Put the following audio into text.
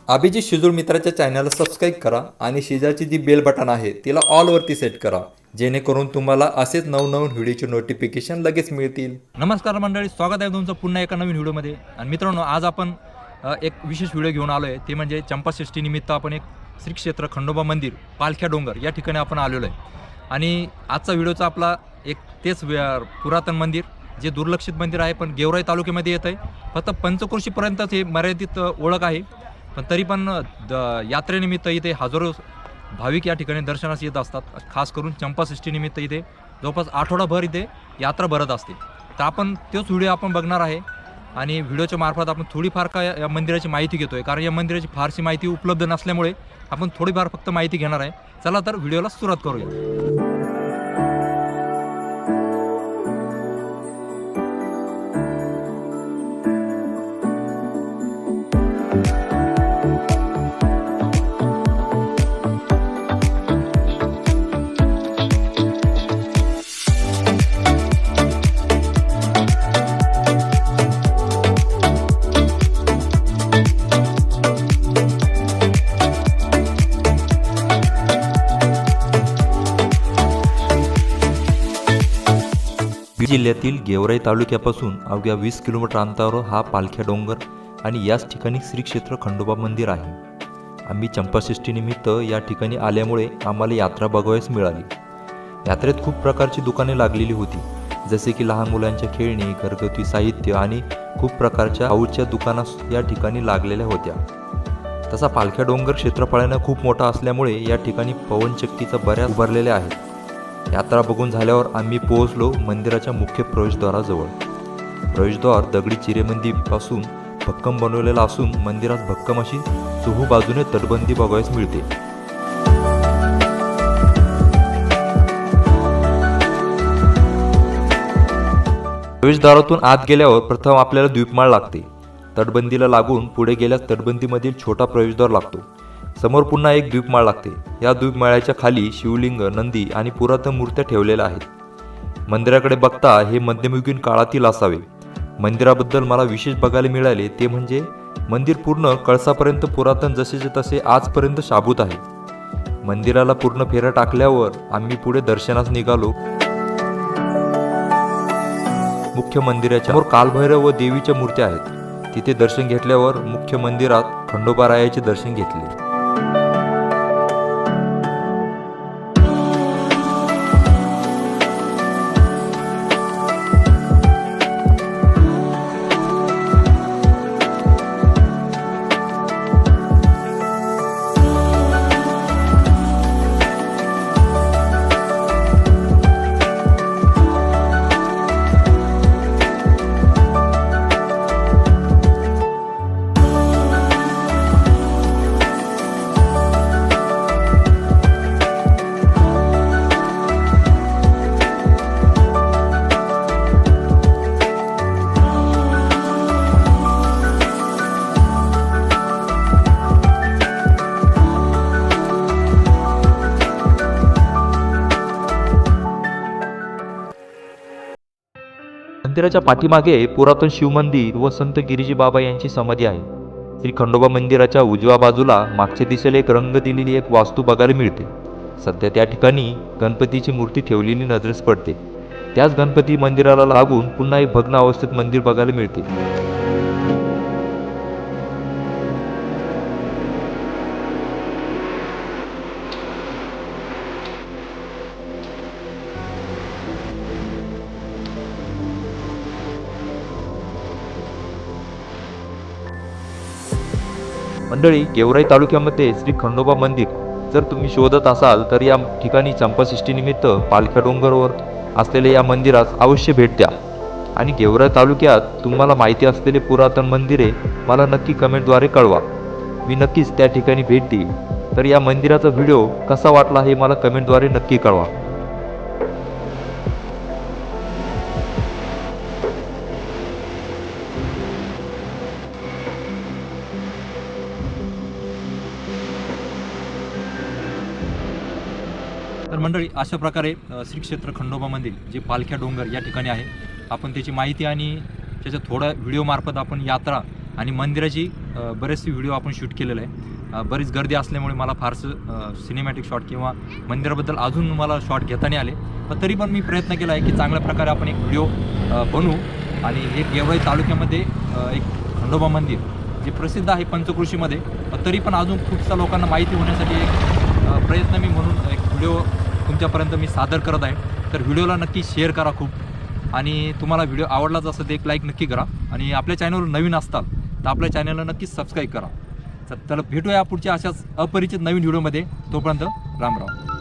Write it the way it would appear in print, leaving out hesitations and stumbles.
अभिजित शिजूळ मित्राच्या चॅनलला सबस्क्राईब करा आणि शेजारची जी बेल बटन आहे तिला ऑलवरती सेट करा, जेणेकरून तुम्हाला असेच नवनवीन व्हिडिओचे नोटिफिकेशन लगेच मिळतील. नमस्कार मंडळी, स्वागत आहे तुमचं पुन्हा एका नवीन व्हिडिओमध्ये. आणि मित्रांनो, आज आपण एक विशेष व्हिडिओ घेऊन आलो आहे. ते म्हणजे चंपाषष्ठीनिमित्त आपण एक श्री क्षेत्र खंडोबा मंदिर पालख्या डोंगर या ठिकाणी आपण आलेलो आहे. आणि आजचा व्हिडिओचा आपला एक तेच पुरातन मंदिर, जे दुर्लक्षित मंदिर आहे पण गेवराई तालुक्यामध्ये येत आहे. फक्त पंचक्रोशीपर्यंतच हे मर्यादित ओळख आहे, पण तरी पण यात्रेनिमित्त इथे हजारो भाविक या ठिकाणी दर्शनास येत असतात. खास करून चंपाषष्ठीनिमित्त इथे जवळपास आठवडाभर इथे यात्रा भरत असते. तर आपण तोच व्हिडिओ आपण बघणार आहे आणि व्हिडिओच्या मार्फत आपण थोडीफार का या मंदिराची माहिती घेतोय, कारण या मंदिराची फारशी माहिती उपलब्ध नसल्यामुळे आपण थोडीफार फक्त माहिती घेणार आहे. चला तर व्हिडिओला सुरुवात करूया. बीड जिल्ह्यातील गेवराई तालुक्यापासून अवघ्या 20 किलोमीटर अंतरावर हा पालख्या डोंगर आणि याच ठिकाणी श्री क्षेत्र खंडोबा मंदिर आहे. आम्ही चंपाषष्ठीनिमित्त या ठिकाणी आल्यामुळे आम्हाला यात्रा बघावयास मिळाली. यात्रेत खूप प्रकारची दुकाने लागलेली होती, जसे की लहान मुलांच्या खेळणी, घरगुती साहित्य आणि खूप प्रकारच्या आऊच्या दुकाना या ठिकाणी लागलेल्या होत्या. तसा पालख्या डोंगर क्षेत्रफळाने खूप मोठा असल्यामुळे या ठिकाणी पवनचक्कीचा बऱ्याच उभारलेल्या आहेत. यात्रा बघून झाल्यावर आम्ही पोहोचलो मंदिराच्या मुख्य प्रवेशद्वाराजवळ. प्रवेशद्वार दगडी चिरेबंदीपासून भक्कम बनवलेला असून मंदिरात भक्कम अशी चोहू बाजूने तटबंदी बघायला मिळते. प्रवेशद्वारातून आत गेल्यावर प्रथम आपल्याला द्वीपमाळ लागते. तटबंदीला लागून पुढे गेल्यास तटबंदीमधील छोटा प्रवेशद्वार लागतो. समोर पुन्हा एक द्वीपमाळ लागते. या द्वीपमाळ्याच्या खाली शिवलिंग, नंदी आणि पुरातन मूर्त्या ठेवलेल्या आहेत. मंदिराकडे बघता हे मध्ययुगीन काळातील असावे. मंदिराबद्दल मला विशेष बघायला मिळाले ते म्हणजे मंदिर पूर्ण कळसापर्यंत पुरातन जसेचे तसे आजपर्यंत शाबूत आहे. मंदिराला पूर्ण फेऱ्या टाकल्यावर आम्ही पुढे दर्शनास निघालो. मुख्य मंदिराच्या समोर कालभैरव व देवीच्या मूर्त्या आहेत. तिथे दर्शन घेतल्यावर मुख्य मंदिरात खंडोबारायाचे दर्शन घेतले. मंदिराच्या पाठीमागे पुरातन शिवमंदिर व संत गिरीजी बाबा यांची समाधी आहे. श्री खंडोबा मंदिराच्या उजव्या बाजूला मागच्या दिशेला एक रंग दिलेली एक वास्तू बघायला मिळते. सध्या त्या ठिकाणी गणपतीची मूर्ती ठेवलेली नजरेस पडते. त्याच गणपती मंदिराला लागून पुन्हा एक भग्न अवस्थेत मंदिर बघायला मिळते. मंडळी, गेवराई तालुक्यामध्ये श्री खंडोबा मंदिर जर तुम्ही शोधत असाल तर या ठिकाणी चंपाषष्ठीनिमित्त पालख्या डोंगरवर असलेल्या या मंदिरास अवश्य भेट द्या. आणि गेवराई तालुक्यात तुम्हाला माहिती असलेले पुरातन मंदिरे मला नक्की कमेंटद्वारे कळवा. मी नक्कीच त्या ठिकाणी भेट देईन. तर या मंदिराचा व्हिडिओ कसा वाटला हे मला कमेंटद्वारे नक्की कळवा. तर मंडळी, अशा प्रकारे श्री क्षेत्र खंडोबा मंदिर जे पालख्या डोंगर या ठिकाणी आहे, आपण त्याची माहिती आणि त्याच्या थोड्या व्हिडिओमार्फत आपण यात्रा आणि मंदिराची बरेचसे व्हिडिओ आपण शूट केलेलं आहे. बरीच गर्दी असल्यामुळे मला फारसं सिनेमॅटिक शॉट किंवा मंदिराबद्दल अजून मला शॉट घेता नाही आले, पण तरी पण मी प्रयत्न केला आहे की चांगल्या प्रकारे आपण एक व्हिडिओ बनवू. आणि हे गेवराई तालुक्यामध्ये एक खंडोबा मंदिर जे प्रसिद्ध आहे पंचकृषीमध्ये, तरी पण अजून खूपशा लोकांना माहिती होण्यासाठी एक प्रयत्न मी म्हणून एक व्हिडिओ तुमच्यापर्यंत मी सादर करत आहे. तर व्हिडिओला नक्की शेअर करा खूप, आणि तुम्हाला व्हिडिओ आवडलाच असेल तर एक लाईक नक्की करा, आणि आपल्या चॅनलवर नवीन असताल तर आपल्या चॅनलला नक्कीच सबस्क्राईब करा. तर भेटूया पुढच्या अशाच अपरिचित नवीन व्हिडिओमध्ये. तोपर्यंत राम राम.